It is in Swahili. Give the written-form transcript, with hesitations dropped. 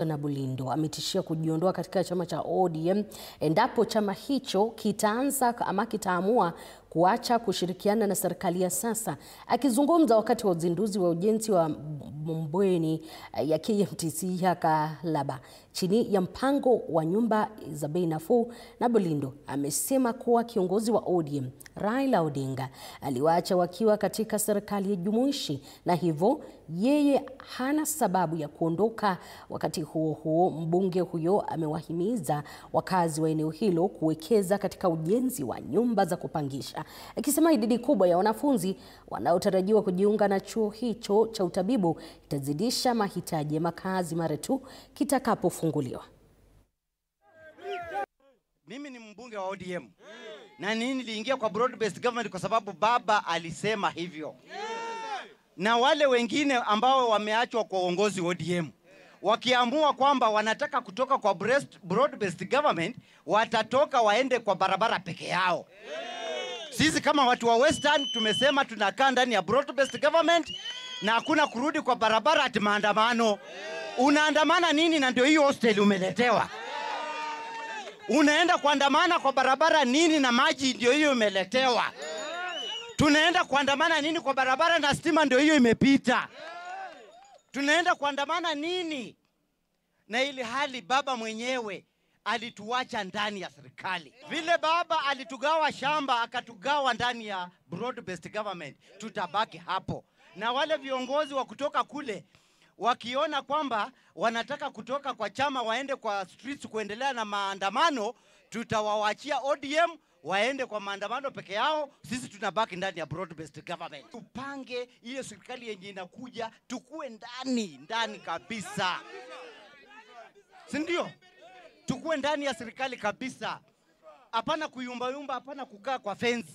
Na Bulindo ametishia kujiondoa katika chama cha ODM endapo chama hicho kitaamua kuacha kushirikiana na serikali ya sasa. Akizungumza wakati wa uzinduzi wa ujenzi wa bweni ya KMTC ya Kalaba chini ya mpango wa nyumba za bei nafuu, na Bulindo amesema kuwa kiongozi wa ODM Raila Odinga aliwaacha wakiwa katika serikali ya jumuishi na hivyo yeye hana sababu ya kuondoka. Wakati huo huo, mbunge huyo amewahimiza wakazi wa eneo hilo kuwekeza katika ujenzi wa nyumba za kupangisha, akisema idadi kubwa ya wanafunzi wanaotarajiwa kujiunga na chuo hicho cha utabibu itazidisha mahitaji ya makazi mara tu kitakapofunguliwa. Mimi ni mbunge wa ODM na niliingia kwa broad based government kwa sababu baba alisema hivyo. Na wale wengine ambao wameachwa kwa uongozi wa ODM wakiamua kwamba wanataka kutoka kwa broad based government, watatoka waende kwa barabara peke yao. Sisi kama watu wa Western tumesema tunakaa ndani ya broad based government na hakuna kurudi kwa barabara ati maandamano. Unaandamana nini na ndio hiyo hostel umeletewa? Unaenda kuandamana kwa barabara nini na maji ndio hiyo umeletewa? Tunaenda kuandamana nini kwa barabara na stima ndio hiyo imepita? Tunaenda kuandamana nini? Na ili hali baba mwenyewe alituacha ndani ya serikali. Vile baba alitugawa shamba akatugawa ndani ya broad based government, tutabaki hapo. Na wale viongozi wa kutoka kule wakiona kwamba wanataka kutoka kwa chama waende kwa streets kuendelea na maandamano, tutawawachia ODM waende kwa maandamano peke yao. Sisi tunabaki ndani ya broad based government. Tupange ile serikali yenye inakuja, tukue ndani kabisa. Si ndio? Tukue ndani ya serikali kabisa. Hapana kuyumba, hapana kukaa kwa fence.